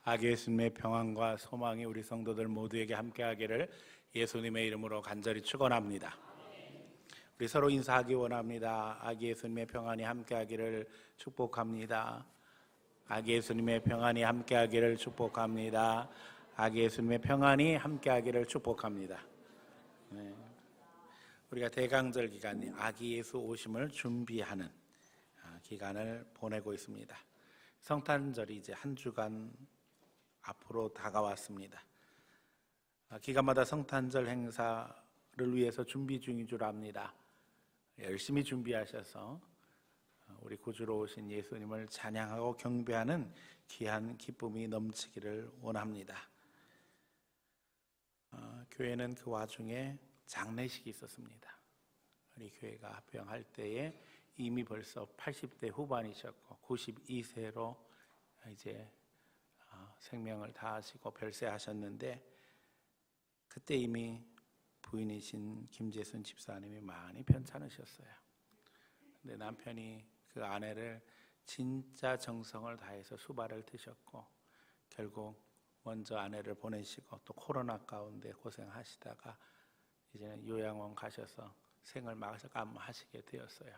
아기 예수님의 평안과 소망이 우리 성도들 모두에게 함께하기를 예수님의 이름으로 간절히 축원합니다. 우리 서로 인사하기 원합니다. 아기 예수님의 평안이 함께하기를 축복합니다. 아기 예수님의 평안이 함께하기를 축복합니다. 아기 예수님의 평안이 함께하기를 축복합니다. 네. 우리가 대강절 기간 아기 예수 오심을 준비하는 기간을 보내고 있습니다. 성탄절이 이제 한 주간 앞으로 다가왔습니다. 기간마다 성탄절 행사를 위해서 준비 중인 줄 압니다. 열심히 준비하셔서 우리 구주로 오신 예수님을 찬양하고 경배하는 귀한 기쁨이 넘치기를 원합니다. 교회는 그 와중에 장례식이 있었습니다. 우리 교회가 합병할 때에 이미 벌써 80대 후반이셨고 92세로 이제 생명을 다하시고 별세하셨는데, 그때 이미 부인이신 김재순 집사님이 많이 편찮으셨어요. 근데 남편이 그 아내를 진짜 정성을 다해서 수발을 드셨고, 결국 먼저 아내를 보내시고 또 코로나 가운데 고생하시다가 이제는 요양원 가셔서 생을 마감하시게 되었어요.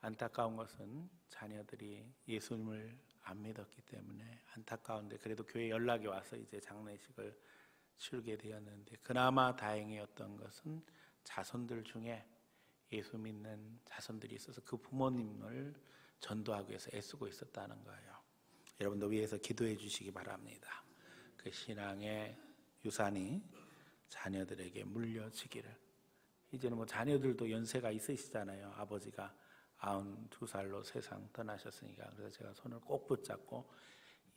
안타까운 것은 자녀들이 예수님을 안 믿었기 때문에 안타까운데, 그래도 교회 연락이 와서 이제 장례식을 치르게 되었는데, 그나마 다행이었던 것은 자손들 중에 예수 믿는 자손들이 있어서 그 부모님을 전도하기 위해서 애쓰고 있었다는 거예요. 여러분도 위해서 기도해 주시기 바랍니다. 그 신앙의 유산이 자녀들에게 물려지기를. 이제는 뭐 자녀들도 연세가 있으시잖아요. 아버지가 92살로 세상 떠나셨으니까. 그래서 제가 손을 꼭 붙잡고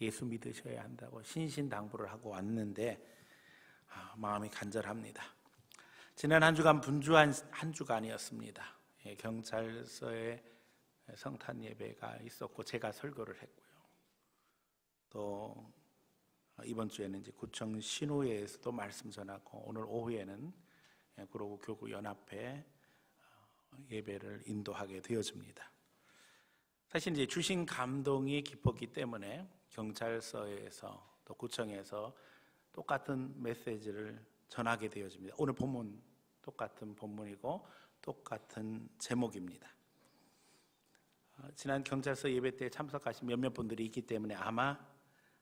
예수 믿으셔야 한다고 신신당부를 하고 왔는데 마음이 간절합니다. 지난 한 주간 분주한 한 주간이었습니다. 경찰서에 성탄 예배가 있었고 제가 설교를 했고요. 또 이번 주에는 이제 구청 신우회에서도 말씀 전하고, 오늘 오후에는 구로구 교구 연합회 예배를 인도하게 되어집니다. 사실 이제 주신 감동이 깊었기 때문에 경찰서에서 또 구청에서 똑같은 메시지를 전하게 되어집니다. 오늘 본문 똑같은 본문이고 똑같은 제목입니다. 지난 경찰서 예배 때 참석하신 몇몇 분들이 있기 때문에 아마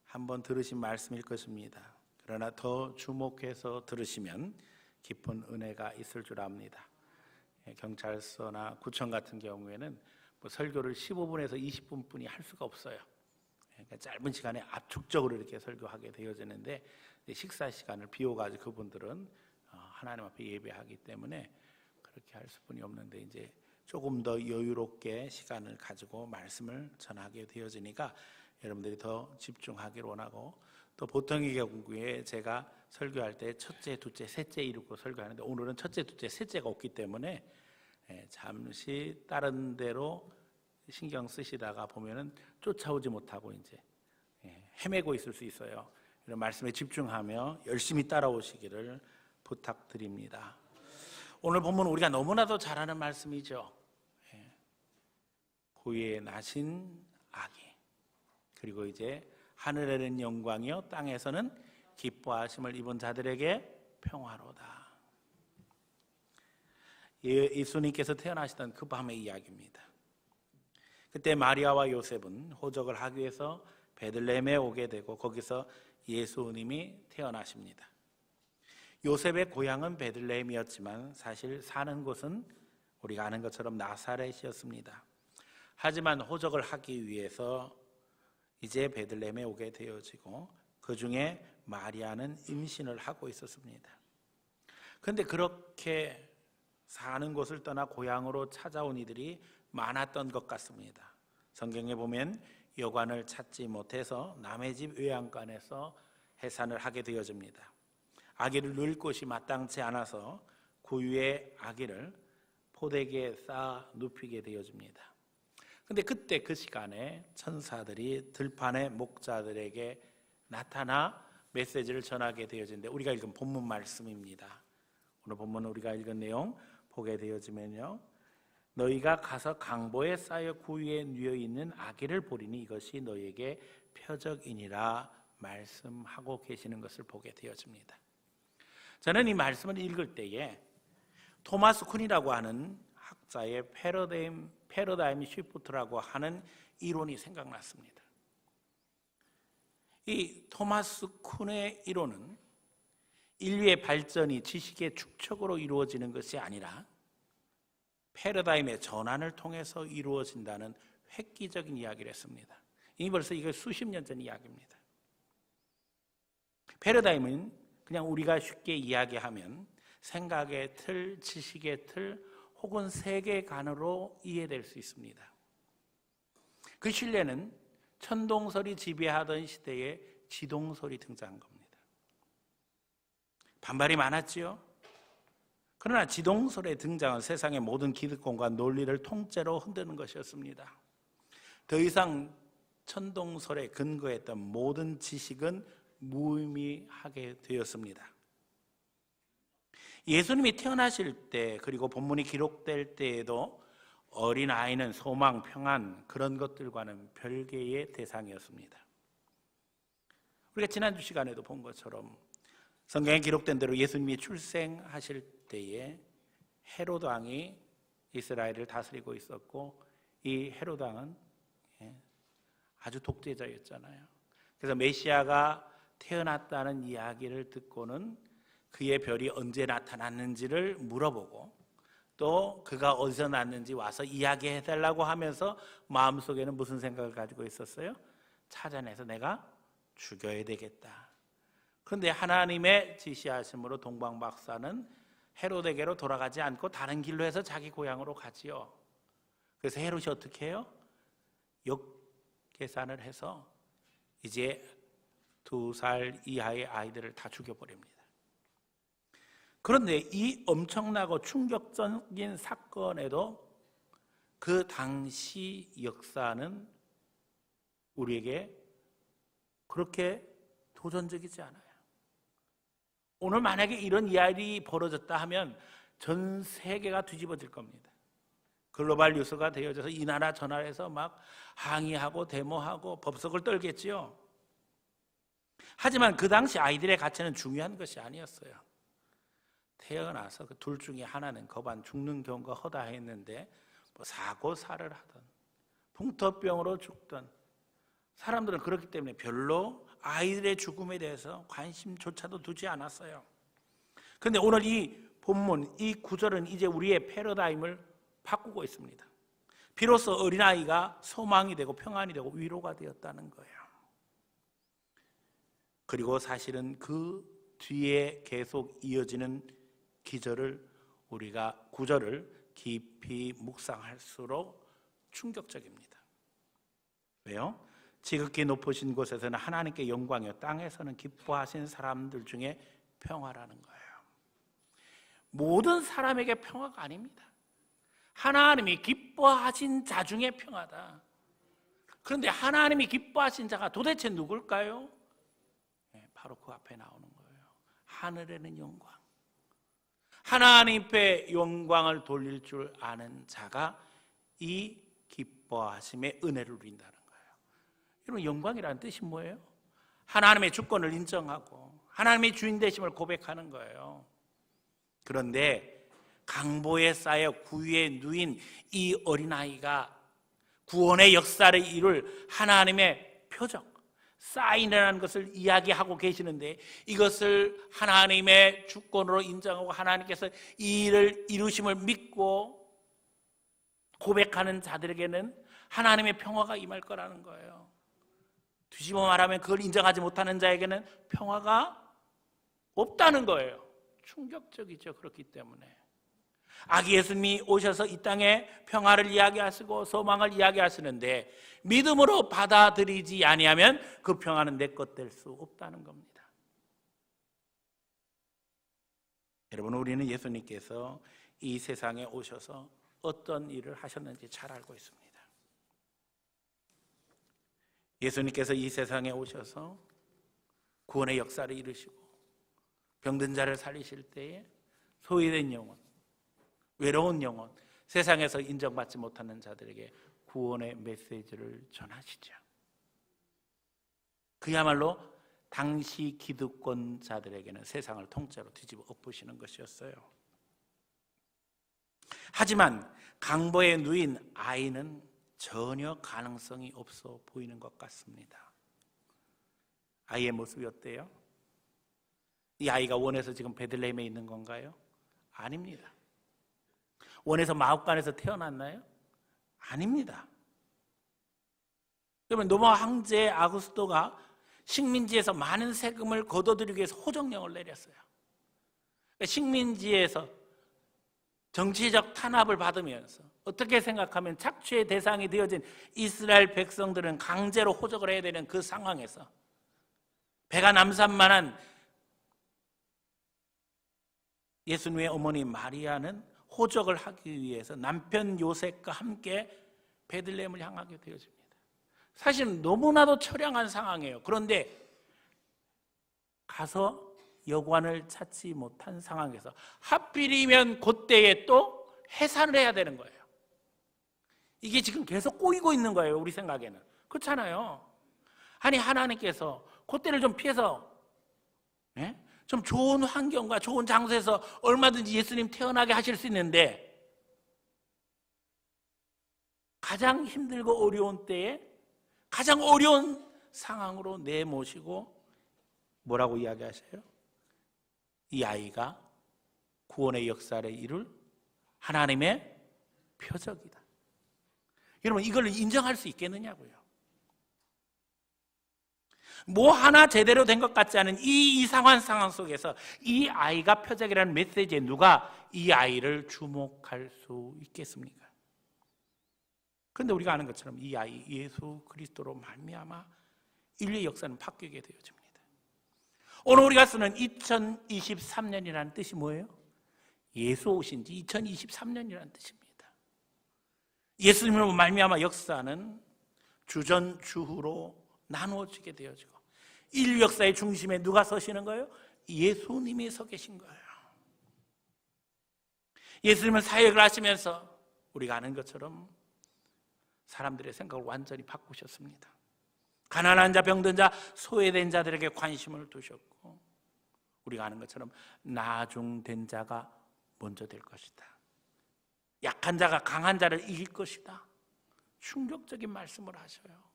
한번 들으신 말씀일 것입니다. 그러나 더 주목해서 들으시면 깊은 은혜가 있을 줄 압니다. 경찰서나 구청 같은 경우에는 뭐 설교를 15분에서 20분뿐이 할 수가 없어요. 그러니까 짧은 시간에 압축적으로 이렇게 설교하게 되어지는데, 식사 시간을 비워가지고 그분들은 하나님 앞에 예배하기 때문에 그렇게 할 수뿐이 없는데, 이제 조금 더 여유롭게 시간을 가지고 말씀을 전하게 되어지니까 여러분들이 더 집중하기를 원하고, 또 보통의 경우에 제가 설교할 때 첫째, 둘째, 셋째 이루고 설교하는데, 오늘은 첫째, 둘째, 셋째가 없기 때문에 잠시 다른 데로 신경 쓰시다가 보면은 쫓아오지 못하고 이제 헤매고 있을 수 있어요. 이런 말씀에 집중하며 열심히 따라오시기를 부탁드립니다. 오늘 본문 우리가 너무나도 잘 아는 말씀이죠. 구유에 나신 아기, 그리고 이제 하늘에는 영광이요 땅에서는 기뻐하심을 입은 자들에게 평화로다. 예수님께서 태어나시던 그 밤의 이야기입니다. 그때 마리아와 요셉은 호적을 하기 위해서 베들레헴에 오게 되고 거기서 예수님이 태어나십니다. 요셉의 고향은 베들레헴이었지만 사실 사는 곳은 우리가 아는 것처럼 나사렛이었습니다. 하지만 호적을 하기 위해서 이제 베들레헴에 오게 되어지고, 그 중에 마리아는 임신을 하고 있었습니다. 그런데 그렇게 사는 곳을 떠나 고향으로 찾아온 이들이 많았던 것 같습니다. 성경에 보면 여관을 찾지 못해서 남의 집 외양간에서 해산을 하게 되어집니다. 아기를 누일 곳이 마땅치 않아서 구유의 아기를 포대기에 쌓아 눕히게 되어집니다. 근데 그때 그 시간에 천사들이 들판의 목자들에게 나타나 메시지를 전하게 되어지는데, 우리가 읽은 본문 말씀입니다. 오늘 본문 우리가 읽은 내용 보게 되어지면요, 너희가 가서 강보에 쌓여 구유에 누워 있는 아기를 보리니 이것이 너희에게 표적이니라 말씀하고 계시는 것을 보게 되어집니다. 저는 이 말씀을 읽을 때에 토마스 쿤이라고 하는 학자의 패러다임 시프트라고 하는 이론이 생각났습니다. 이 토마스 쿤의 이론은 인류의 발전이 지식의 축적으로 이루어지는 것이 아니라 패러다임의 전환을 통해서 이루어진다는 획기적인 이야기를 했습니다. 이미 벌써 이게 수십 년 전 이야기입니다. 패러다임은 그냥 우리가 쉽게 이야기하면 생각의 틀, 지식의 틀 혹은 세계관으로 이해될 수 있습니다. 그 신뢰는 천동설이 지배하던 시대에 지동설이 등장한 겁니다. 반발이 많았지요. 그러나 지동설의 등장은 세상의 모든 기득권과 논리를 통째로 흔드는 것이었습니다. 더 이상 천동설에 근거했던 모든 지식은 무의미하게 되었습니다. 예수님이 태어나실 때 그리고 본문이 기록될 때에도 어린아이는 소망, 평안 그런 것들과는 별개의 대상이었습니다. 우리가 지난주 시간에도 본 것처럼 성경에 기록된 대로 예수님이 출생하실 때에 헤롯 왕이 이스라엘을 다스리고 있었고 이 헤롯 왕은 아주 독재자였잖아요. 그래서 메시아가 태어났다는 이야기를 듣고는 그의 별이 언제 나타났는지를 물어보고 또 그가 어디서 났는지 와서 이야기해달라고 하면서 마음속에는 무슨 생각을 가지고 있었어요? 찾아내서 내가 죽여야 되겠다. 그런데 하나님의 지시하심으로 동방박사는 헤롯에게로 돌아가지 않고 다른 길로 해서 자기 고향으로 가지요. 그래서 헤롯이 어떻게 해요? 역계산을 해서 이제 2살 이하의 아이들을 다 죽여버립니다. 그런데 이 엄청나고 충격적인 사건에도 그 당시 역사는 우리에게 그렇게 도전적이지 않아요. 오늘 만약에 이런 일이 벌어졌다 하면 전 세계가 뒤집어질 겁니다. 글로벌 뉴스가 되어져서 이 나라 저 나라에서 막 항의하고 데모하고 법석을 떨겠지요. 하지만 그 당시 아이들의 가치는 중요한 것이 아니었어요. 태어나서 그 둘 중에 하나는 거반 죽는 경우가 허다했는데 뭐 사고사를 하든 풍토병으로 죽든 사람들은 그렇기 때문에 별로 아이들의 죽음에 대해서 관심조차도 두지 않았어요. 그런데 오늘 이 본문, 이 구절은 이제 우리의 패러다임을 바꾸고 있습니다. 비로소 어린아이가 소망이 되고 평안이 되고 위로가 되었다는 거예요. 그리고 사실은 그 뒤에 계속 이어지는 구절을 깊이 묵상할수록 충격적입니다. 왜요? 지극히 높으신 곳에서는 하나님께 영광이요 땅에서는 기뻐하신 사람들 중에 평화라는 거예요. 모든 사람에게 평화가 아닙니다. 하나님이 기뻐하신 자 중에 평화다. 그런데 하나님이 기뻐하신 자가 도대체 누굴까요? 바로 그 앞에 나오는 거예요. 하늘에는 영광. 하나님 앞에 영광을 돌릴 줄 아는 자가 이 기뻐하심의 은혜를 누린다는 거예요. 여러분, 영광이라는 뜻이 뭐예요? 하나님의 주권을 인정하고 하나님의 주인 되심을 고백하는 거예요. 그런데 강보에 쌓여 구유에 누인 이 어린아이가 구원의 역사를 이룰 하나님의 표적, 사인이라는 것을 이야기하고 계시는데 이것을 하나님의 주권으로 인정하고 하나님께서 이 일을 이루심을 믿고 고백하는 자들에게는 하나님의 평화가 임할 거라는 거예요. 뒤집어 말하면 그걸 인정하지 못하는 자에게는 평화가 없다는 거예요. 충격적이죠. 그렇기 때문에 아기 예수님이 오셔서 이 땅에 평화를 이야기하시고 소망을 이야기하시는데 믿음으로 받아들이지 아니하면 그 평화는 내 것 될 수 없다는 겁니다. 여러분, 우리는 예수님께서 이 세상에 오셔서 어떤 일을 하셨는지 잘 알고 있습니다. 예수님께서 이 세상에 오셔서 구원의 역사를 이루시고 병든 자를 살리실 때에 소외된 영혼, 외로운 영혼, 세상에서 인정받지 못하는 자들에게 구원의 메시지를 전하시죠. 그야말로 당시 기득권자들에게는 세상을 통째로 뒤집어 엎으시는 것이었어요. 하지만 강보에 누인 아이는 전혀 가능성이 없어 보이는 것 같습니다. 아이의 모습이 어때요? 이 아이가 원에서 지금 베들레헴에 있는 건가요? 아닙니다. 원에서 마옥간에서 태어났나요? 아닙니다. 그러면 로마 황제 아구스토가 식민지에서 많은 세금을 거둬들이기 위해서 호정령을 내렸어요. 식민지에서 정치적 탄압을 받으면서 어떻게 생각하면 착취의 대상이 되어진 이스라엘 백성들은 강제로 호적을 해야 되는 그 상황에서 배가 남산만한 예수님의 어머니 마리아는 호적을 하기 위해서 남편 요셉과 함께 베들레헴을 향하게 되어집니다. 사실은 너무나도 처량한 상황이에요. 그런데 가서 여관을 찾지 못한 상황에서 하필이면 그때에 또 해산을 해야 되는 거예요. 이게 지금 계속 꼬이고 있는 거예요. 우리 생각에는. 그렇잖아요. 아니 하나님께서 그때를 좀 피해서 좀 좋은 환경과 좋은 장소에서 얼마든지 예수님 태어나게 하실 수 있는데 가장 힘들고 어려운 때에 가장 어려운 상황으로 내모시고 뭐라고 이야기하세요? 이 아이가 구원의 역사를 이룰 하나님의 표적이다. 여러분 이걸 인정할 수 있겠느냐고요. 뭐 하나 제대로 된 것 같지 않은 이 이상한 상황 속에서 이 아이가 표적이라는 메시지에 누가 이 아이를 주목할 수 있겠습니까? 그런데 우리가 아는 것처럼 이 아이 예수 그리스도로 말미암아 인류의 역사는 바뀌게 되어집니다. 오늘 우리가 쓰는 2023년이라는 뜻이 뭐예요? 예수 오신 지 2023년이라는 뜻입니다. 예수님으로 말미암아 역사는 주전주후로 나누어지게 되어지고 인류 역사의 중심에 누가 서시는 거예요? 예수님이 서 계신 거예요. 예수님은 사역을 하시면서 우리가 아는 것처럼 사람들의 생각을 완전히 바꾸셨습니다. 가난한 자, 병든 자, 소외된 자들에게 관심을 두셨고 우리가 아는 것처럼 나중된 자가 먼저 될 것이다. 약한 자가 강한 자를 이길 것이다. 충격적인 말씀을 하셔요.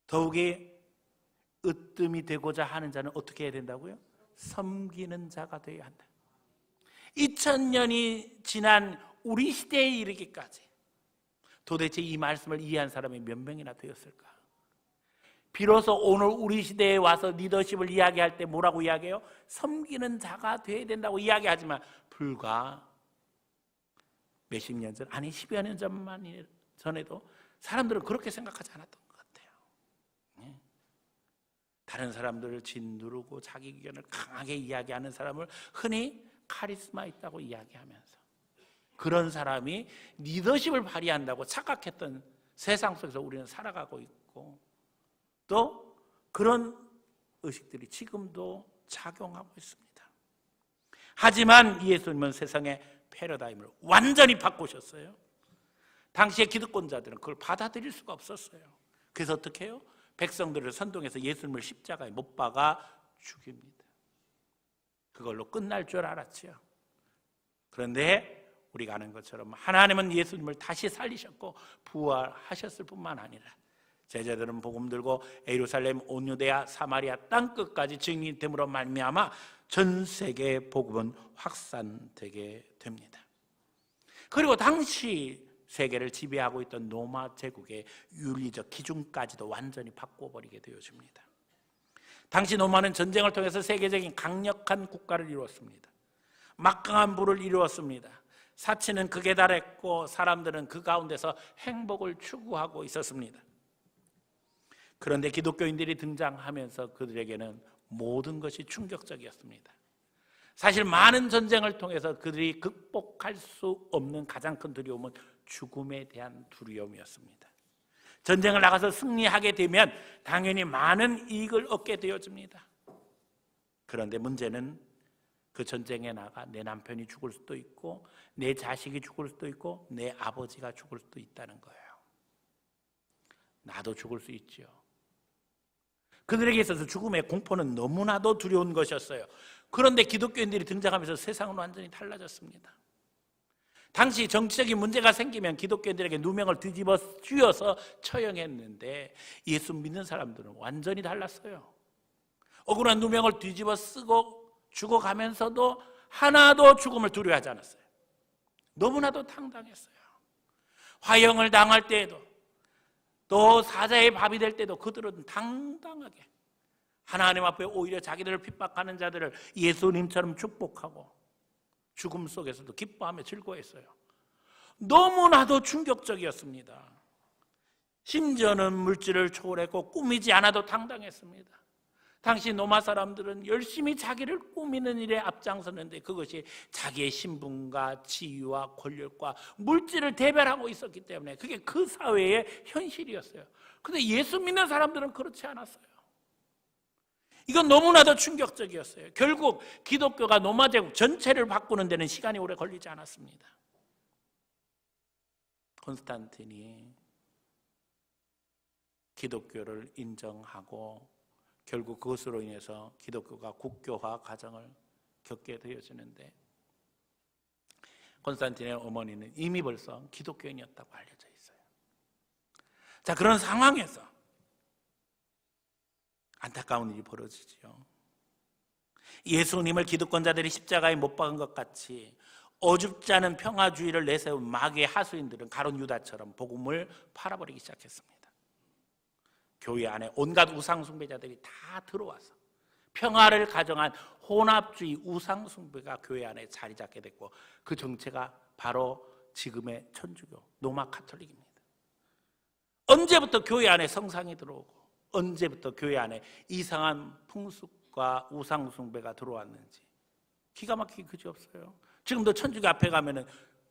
더욱이 으뜸이 되고자 하는 자는 어떻게 해야 된다고요? 섬기는 자가 되어야 한다. 2000년이 지난 우리 시대에 이르기까지 도대체 이 말씀을 이해한 사람이 몇 명이나 되었을까? 비로소 오늘 우리 시대에 와서 리더십을 이야기할 때 뭐라고 이야기해요? 섬기는 자가 되어야 된다고 이야기하지만 불과 몇십 년 전, 아니 10여 년 전에도 사람들은 그렇게 생각하지 않았던 것 같아요. 다른 사람들을 짓누르고 자기 의견을 강하게 이야기하는 사람을 흔히 카리스마 있다고 이야기하면서 그런 사람이 리더십을 발휘한다고 착각했던 세상 속에서 우리는 살아가고 있고 또 그런 의식들이 지금도 작용하고 있습니다. 하지만 예수님은 세상의 패러다임을 완전히 바꾸셨어요. 당시의 기득권자들은 그걸 받아들일 수가 없었어요. 그래서 어떻게 해요? 백성들을 선동해서 예수님을 십자가에 못 박아 죽입니다. 그걸로 끝날 줄 알았지요. 그런데 우리가 아는 것처럼 하나님은 예수님을 다시 살리셨고 부활하셨을 뿐만 아니라 제자들은 복음 들고 예루살렘, 온 유대야, 사마리아 땅끝까지 증인이 됨으로 말미암아 전 세계 복음은 확산되게 됩니다. 그리고 당시 세계를 지배하고 있던 로마 제국의 윤리적 기준까지도 완전히 바꿔버리게 되어집니다. 당시 로마는 전쟁을 통해서 세계적인 강력한 국가를 이루었습니다. 막강한 부를 이루었습니다. 사치는 극에 달했고 사람들은 그 가운데서 행복을 추구하고 있었습니다. 그런데 기독교인들이 등장하면서 그들에게는 모든 것이 충격적이었습니다. 사실 많은 전쟁을 통해서 그들이 극복할 수 없는 가장 큰 두려움은 죽음에 대한 두려움이었습니다. 전쟁을 나가서 승리하게 되면 당연히 많은 이익을 얻게 되어집니다. 그런데 문제는 그 전쟁에 나가 내 남편이 죽을 수도 있고 내 자식이 죽을 수도 있고 내 아버지가 죽을 수도 있다는 거예요. 나도 죽을 수 있죠. 그들에게 있어서 죽음의 공포는 너무나도 두려운 것이었어요. 그런데 기독교인들이 등장하면서 세상은 완전히 달라졌습니다. 당시 정치적인 문제가 생기면 기독교인들에게 누명을 뒤집어 씌워서 처형했는데 예수 믿는 사람들은 완전히 달랐어요. 억울한 누명을 뒤집어 쓰고 죽어가면서도 하나도 죽음을 두려워하지 않았어요. 너무나도 당당했어요. 화형을 당할 때에도 또 사자의 밥이 될 때도 그들은 당당하게 하나님 앞에 오히려 자기들을 핍박하는 자들을 예수님처럼 축복하고 죽음 속에서도 기뻐하며 즐거워했어요. 너무나도 충격적이었습니다. 심지어는 물질을 초월했고 꾸미지 않아도 당당했습니다. 당시 로마 사람들은 열심히 자기를 꾸미는 일에 앞장섰는데 그것이 자기의 신분과 지위와 권력과 물질을 대변하고 있었기 때문에 그게 그 사회의 현실이었어요. 그런데 예수 믿는 사람들은 그렇지 않았어요. 이건 너무나도 충격적이었어요. 결국 기독교가 로마 제국 전체를 바꾸는 데는 시간이 오래 걸리지 않았습니다. 콘스탄틴이 기독교를 인정하고 결국 그것으로 인해서 기독교가 국교화 과정을 겪게 되어지는데 콘스탄틴의 어머니는 이미 벌써 기독교인이었다고 알려져 있어요. 자, 그런 상황에서 안타까운 일이 벌어지죠. 예수님을 기득권자들이 십자가에 못 박은 것 같이 어줍지 않은 평화주의를 내세운 마귀의 하수인들은 가룟 유다처럼 복음을 팔아버리기 시작했습니다. 교회 안에 온갖 우상숭배자들이 다 들어와서 평화를 가정한 혼합주의 우상숭배가 교회 안에 자리 잡게 됐고 그 정체가 바로 지금의 천주교 로마 카톨릭입니다. 언제부터 교회 안에 성상이 들어오고 언제부터 교회 안에 이상한 풍습과 우상숭배가 들어왔는지 기가 막히게 그지없어요. 지금도 천주교 앞에 가면은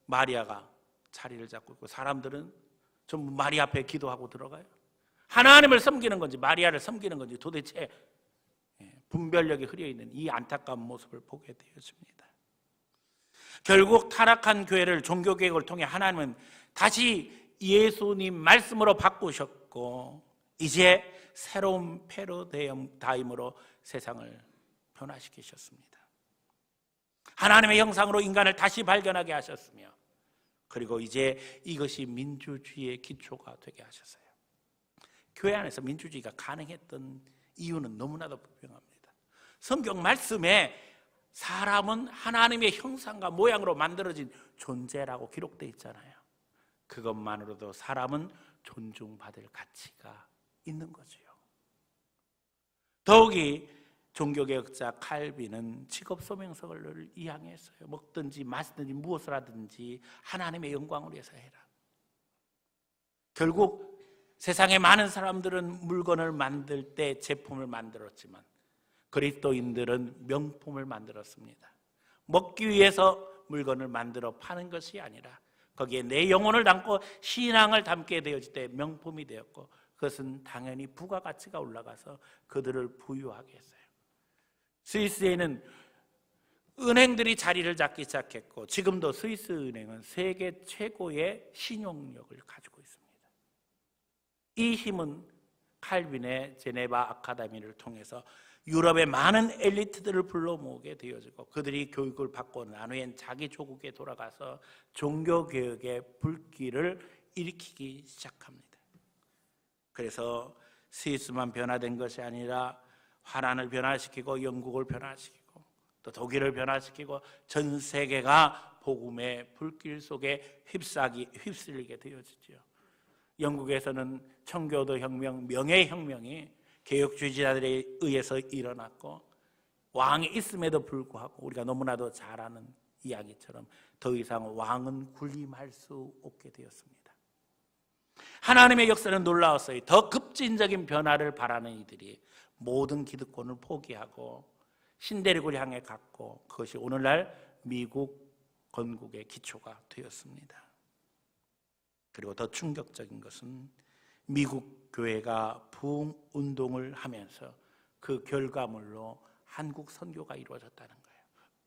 마리아가 자리를 잡고 있고 사람들은 전부 마리아 앞에 기도하고 들어가요. 하나님을 섬기는 건지 마리아를 섬기는 건지 도대체 분별력이 흐려있는 이 안타까운 모습을 보게 되었습니다. 결국 타락한 교회를 종교개혁을 통해 하나님은 다시 예수님 말씀으로 바꾸셨고 이제 새로운 패러다임으로 세상을 변화시키셨습니다. 하나님의 형상으로 인간을 다시 발견하게 하셨으며 그리고 이제 이것이 민주주의의 기초가 되게 하셨어요. 교회 안에서 민주주의가 가능했던 이유는 너무나도 분명합니다. 성경 말씀에 사람은 하나님의 형상과 모양으로 만들어진 존재라고 기록되어 있잖아요. 그것만으로도 사람은 존중받을 가치가 있는 거지요. 더욱이 종교개혁자 칼빈은 직업소명서를 이양했어요. 먹든지 마시든지 무엇을 하든지 하나님의 영광을 위해서 해라. 결국 세상의 많은 사람들은 물건을 만들 때 제품을 만들었지만 그리스도인들은 명품을 만들었습니다. 먹기 위해서 물건을 만들어 파는 것이 아니라 거기에 내 영혼을 담고 신앙을 담게 되어질 때 명품이 되었고 그것은 당연히 부가가치가 올라가서 그들을 부유하게 했어요. 스위스에는 은행들이 자리를 잡기 시작했고 지금도 스위스 은행은 세계 최고의 신용력을 가지고 있습니다. 이 힘은 칼빈의 제네바 아카데미를 통해서 유럽의 많은 엘리트들을 불러 모으게 되어지고 그들이 교육을 받고 난 후엔 자기 조국에 돌아가서 종교개혁의 불길을 일으키기 시작합니다. 그래서 스위스만 변화된 것이 아니라 화란을 변화시키고 영국을 변화시키고 또 독일을 변화시키고 전 세계가 복음의 불길 속에 휩쓸리게 되어지죠. 영국에서는 청교도 혁명, 명예혁명이 개혁주의자들에 의해서 일어났고 왕이 있음에도 불구하고 우리가 너무나도 잘 아는 이야기처럼 더 이상 왕은 군림할 수 없게 되었습니다. 하나님의 역사는 놀라웠어요. 더 급진적인 변화를 바라는 이들이 모든 기득권을 포기하고 신대륙을 향해 갔고 그것이 오늘날 미국 건국의 기초가 되었습니다. 그리고 더 충격적인 것은 미국 교회가 부흥운동을 하면서 그 결과물로 한국 선교가 이루어졌다는 거예요.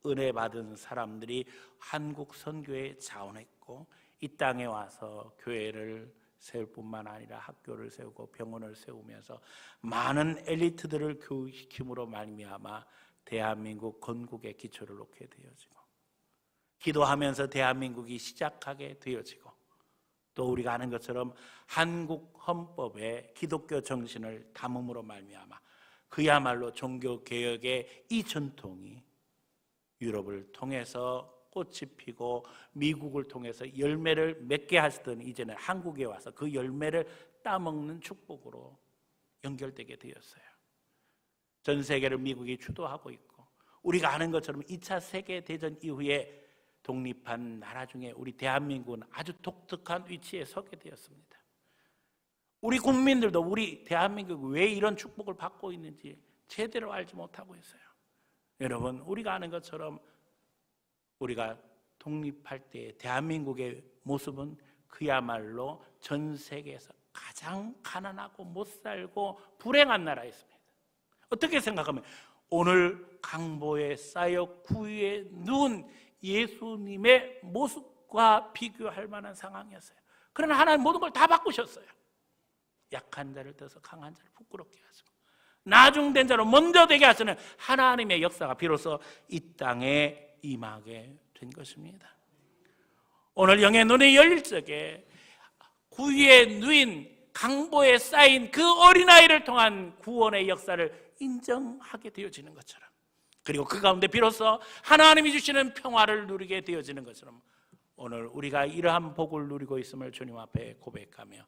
은혜 받은 사람들이 한국 선교에 자원했고 이 땅에 와서 교회를 세울 뿐만 아니라 학교를 세우고 병원을 세우면서 많은 엘리트들을 교육시킴으로 말미암아 대한민국 건국의 기초를 놓게 되어지고, 기도하면서 대한민국이 시작하게 되어지고, 또 우리가 아는 것처럼 한국 헌법에 기독교 정신을 담음으로 말미암아 그야말로 종교개혁의 이 전통이 유럽을 통해서 꽃이 피고 미국을 통해서 열매를 맺게 하시던 이제는 한국에 와서 그 열매를 따먹는 축복으로 연결되게 되었어요. 전 세계를 미국이 주도하고 있고, 우리가 아는 것처럼 2차 세계대전 이후에 독립한 나라 중에 우리 대한민국은 아주 독특한 위치에 서게 되었습니다. 우리 국민들도 우리 대한민국이 왜 이런 축복을 받고 있는지 제대로 알지 못하고 있어요. 여러분, 우리가 아는 것처럼 우리가 독립할 때 대한민국의 모습은 그야말로 전 세계에서 가장 가난하고 못 살고 불행한 나라였습니다. 어떻게 생각하면 오늘 강보에 쌓여 구유에 누운 예수님의 모습과 비교할 만한 상황이었어요. 그러나 하나님 모든 걸 다 바꾸셨어요. 약한 자를 떠서 강한 자를 부끄럽게 하시고 나중된 자로 먼저 되게 하시는 하나님의 역사가 비로소 이 땅에 임하게 된 것입니다. 오늘 영의 눈이 열릴 적에 구유에 누인 강보에 쌓인 그 어린아이를 통한 구원의 역사를 인정하게 되어지는 것처럼, 그리고 그 가운데 비로소 하나님이 주시는 평화를 누리게 되어지는 것처럼 오늘 우리가 이러한 복을 누리고 있음을 주님 앞에 고백하며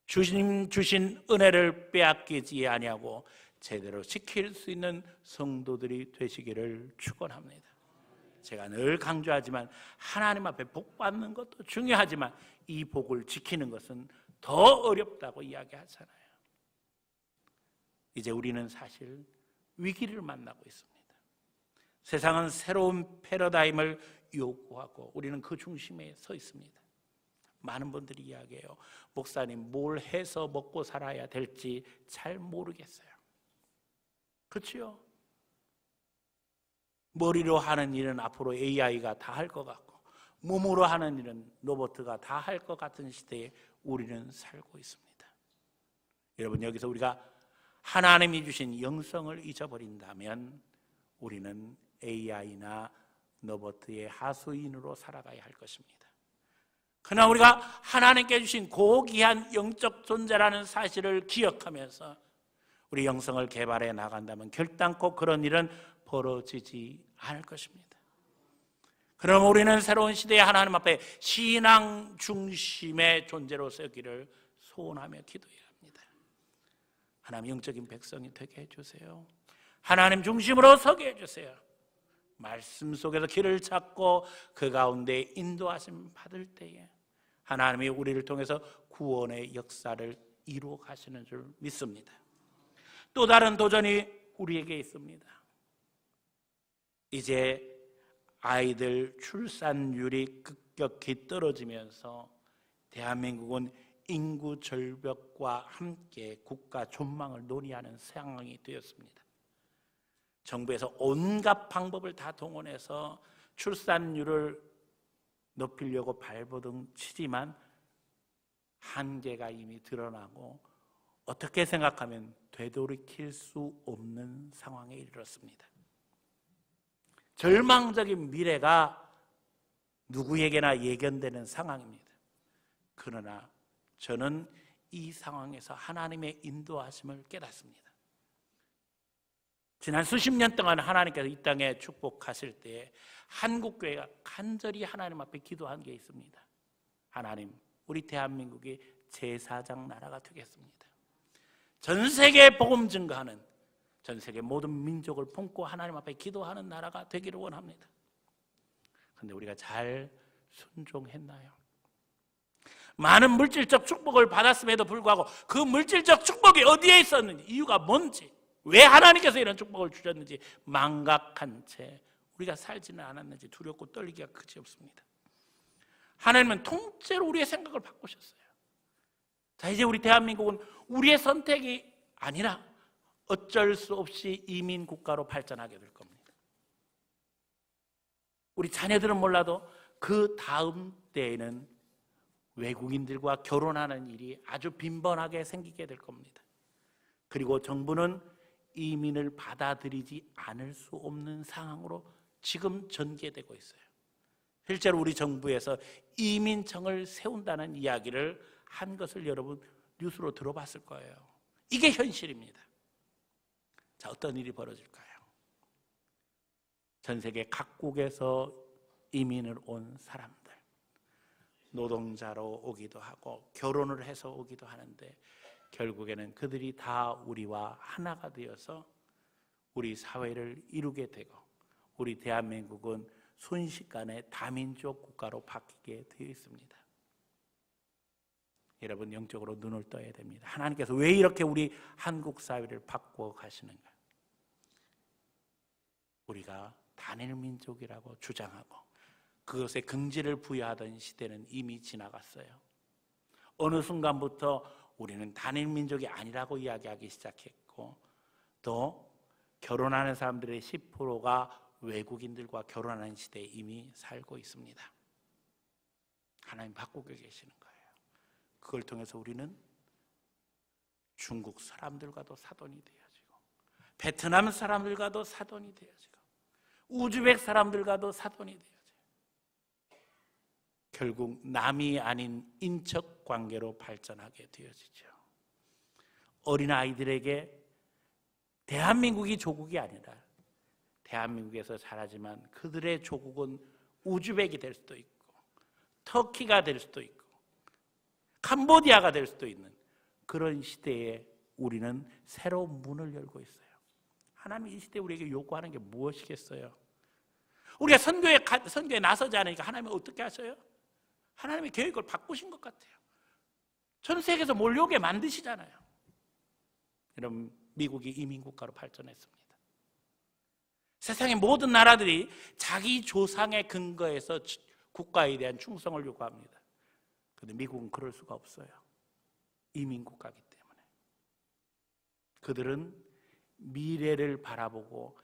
주님 주신 은혜를 빼앗기지 아니하고 제대로 지킬 수 있는 성도들이 되시기를 축원합니다. 제가 늘 강조하지만 하나님 앞에 복 받는 것도 중요하지만 이 복을 지키는 것은 더 어렵다고 이야기하잖아요. 이제 우리는 사실 위기를 만나고 있습니다. 세상은 새로운 패러다임을 요구하고 우리는 그 중심에 서 있습니다. 많은 분들이 이야기해요. 목사님, 뭘 해서 먹고 살아야 될지 잘 모르겠어요. 그렇지요? 머리로 하는 일은 앞으로 AI가 다 할 것 같고 몸으로 하는 일은 로봇가 다 할 것 같은 시대에 우리는 살고 있습니다. 여러분, 여기서 우리가 하나님이 주신 영성을 잊어버린다면 우리는 AI나 로봇의 하수인으로 살아가야 할 것입니다. 그러나 우리가 하나님께 주신 고귀한 영적 존재라는 사실을 기억하면서 우리 영성을 개발해 나간다면 결단코 그런 일은 벌어지지 않을 것입니다. 그럼 우리는 새로운 시대의 하나님 앞에 신앙 중심의 존재로 서기를 소원하며 기도해야 합니다. 하나님, 영적인 백성이 되게 해주세요. 하나님 중심으로 서게 해주세요. 말씀 속에서 길을 찾고 그 가운데 인도하심 받을 때에 하나님이 우리를 통해서 구원의 역사를 이루어 가시는 줄 믿습니다. 또 다른 도전이 우리에게 있습니다. 이제 아이들 출산율이 급격히 떨어지면서 대한민국은 인구 절벽과 함께 국가 존망을 논의하는 상황이 되었습니다. 정부에서 온갖 방법을 다 동원해서 출산율을 높이려고 발버둥 치지만 한계가 이미 드러나고 어떻게 생각하면 되돌이킬 수 없는 상황에 이르렀습니다. 절망적인 미래가 누구에게나 예견되는 상황입니다. 그러나 저는 이 상황에서 하나님의 인도하심을 깨닫습니다. 지난 수십 년 동안 하나님께서 이 땅에 축복하실 때에 한국교회가 간절히 하나님 앞에 기도한 게 있습니다. 하나님, 우리 대한민국이 제사장 나라가 되겠습니다. 전 세계에 복음 증거하는, 전 세계 모든 민족을 품고 하나님 앞에 기도하는 나라가 되기를 원합니다. 그런데 우리가 잘 순종했나요? 많은 물질적 축복을 받았음에도 불구하고 그 물질적 축복이 어디에 있었는지, 이유가 뭔지, 왜 하나님께서 이런 축복을 주셨는지 망각한 채 우리가 살지는 않았는지 두렵고 떨리기가 그지없습니다. 하나님은 통째로 우리의 생각을 바꾸셨어요. 자, 이제 우리 대한민국은 우리의 선택이 아니라 어쩔 수 없이 이민 국가로 발전하게 될 겁니다. 우리 자녀들은 몰라도 그 다음 때에는 외국인들과 결혼하는 일이 아주 빈번하게 생기게 될 겁니다. 그리고 정부는 이민을 받아들이지 않을 수 없는 상황으로 지금 전개되고 있어요. 실제로 우리 정부에서 이민청을 세운다는 이야기를 한 것을 여러분 뉴스로 들어봤을 거예요. 이게 현실입니다. 자, 어떤 일이 벌어질까요? 전 세계 각국에서 이민을 온 사람들, 노동자로 오기도 하고 결혼을 해서 오기도 하는데 결국에는 그들이 다 우리와 하나가 되어서 우리 사회를 이루게 되고 우리 대한민국은 순식간에 다민족 국가로 바뀌게 되어 있습니다. 여러분, 영적으로 눈을 떠야 됩니다. 하나님께서 왜 이렇게 우리 한국 사회를 바꾸어 가시는가? 우리가 단일 민족이라고 주장하고 그것에 긍지를 부여하던 시대는 이미 지나갔어요. 어느 순간부터 우리는 단일 민족이 아니라고 이야기하기 시작했고, 또 결혼하는 사람들의 10%가 외국인들과 결혼하는 시대에 이미 살고 있습니다. 하나님 바꾸고 계시는 거예요. 그걸 통해서 우리는 중국 사람들과도 사돈이 되어지고, 베트남 사람들과도 사돈이 되어지고, 우즈벡 사람들과도 사돈이 되어져요. 결국 남이 아닌 인척 관계로 발전하게 되어지죠. 어린아이들에게 대한민국이 조국이 아니라 대한민국에서 자라지만 그들의 조국은 우즈벡이 될 수도 있고 터키가 될 수도 있고 캄보디아가 될 수도 있는 그런 시대에 우리는 새로운 문을 열고 있어요. 하나님이 이 시대에 우리에게 요구하는 게 무엇이겠어요? 우리가 선교에 나서지 않으니까 하나님은 어떻게 하셔요? 하나님의 계획을 바꾸신 것 같아요. 전 세계에서 몰려오게 만드시잖아요. 여러분, 미국이 이민국가로 발전했습니다. 세상의 모든 나라들이 자기 조상의 근거에서 국가에 대한 충성을 요구합니다. 그런데 미국은 그럴 수가 없어요. 이민국가이기 때문에. 그들은 미래를 바라보고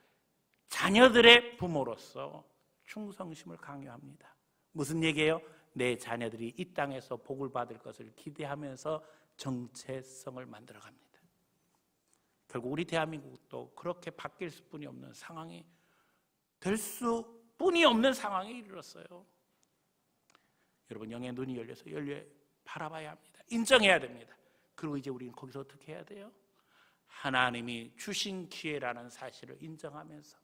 자녀들의 부모로서 충성심을 강요합니다. 무슨 얘기예요? 내 자녀들이 이 땅에서 복을 받을 것을 기대하면서 정체성을 만들어갑니다. 결국 우리 대한민국도 그렇게 바뀔 수뿐이 없는 상황이 될 수뿐이 없는 상황에 이르렀어요. 여러분, 영의 눈이 열려서 바라봐야 합니다. 인정해야 됩니다. 그리고 이제 우리는 거기서 어떻게 해야 돼요? 하나님이 주신 기회라는 사실을 인정하면서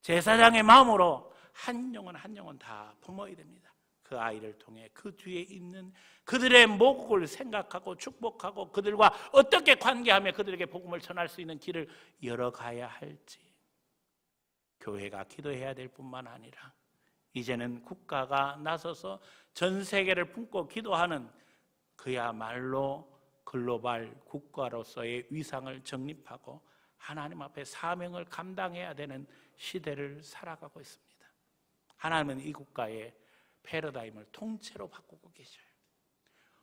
제사장의 마음으로 한 영혼 다 품어야 됩니다. 그 아이를 통해 그 뒤에 있는 그들의 목을 생각하고 축복하고 그들과 어떻게 관계하며 그들에게 복음을 전할 수 있는 길을 열어가야 할지 교회가 기도해야 될 뿐만 아니라 이제는 국가가 나서서 전 세계를 품고 기도하는 그야말로 글로벌 국가로서의 위상을 정립하고 하나님 앞에 사명을 감당해야 되는 시대를 살아가고 있습니다. 하나님은 이 국가의 패러다임을 통째로 바꾸고 계셔요.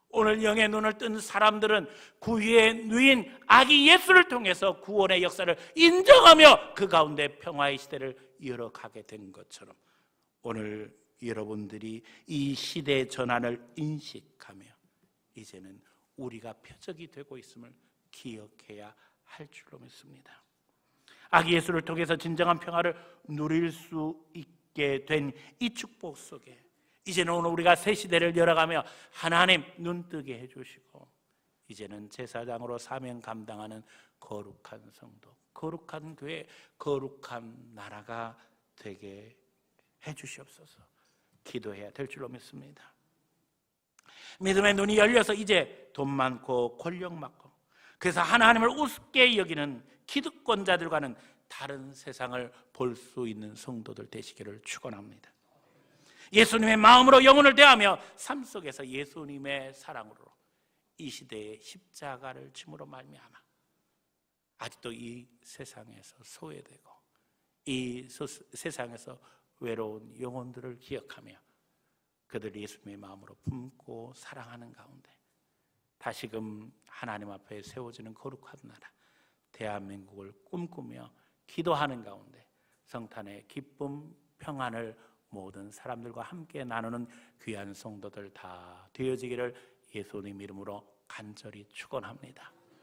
오늘 영의 눈을 뜬 사람들은 구유의 누인 아기 예수를 통해서 구원의 역사를 인정하며 그 가운데 평화의 시대를 이어가게 된 것처럼 오늘 여러분들이 이 시대의 전환을 인식하며 이제는 우리가 표적이 되고 있음을 기억해야 할 줄로 믿습니다. 아기 예수를 통해서 진정한 평화를 누릴 수 있게 된 이 축복 속에 이제는 오늘 우리가 새 시대를 열어가며 하나님 눈뜨게 해주시고 이제는 제사장으로 사명 감당하는 거룩한 성도, 거룩한 교회, 거룩한 나라가 되게 해주시옵소서. 기도해야 될 줄로 믿습니다. 믿음의 눈이 열려서 이제 돈 많고 권력 많고 그래서 하나님을 우습게 여기는 기득권자들과는 다른 세상을 볼 수 있는 성도들 되시기를 축원합니다. 예수님의 마음으로 영혼을 대하며 삶 속에서 예수님의 사랑으로 이 시대의 십자가를 짐으로 말미암아 아직도 이 세상에서 소외되고 이 세상에서 외로운 영혼들을 기억하며 그들 예수님의 마음으로 품고 사랑하는 가운데 다시금 하나님 앞에 세워지는 거룩한 나라 대한민국을 꿈꾸며 기도하는 가운데 성탄의 기쁨 평안을 모든 사람들과 함께 나누는 귀한 성도들 다 되어지기를 예수님 이름으로 간절히 축원합니다.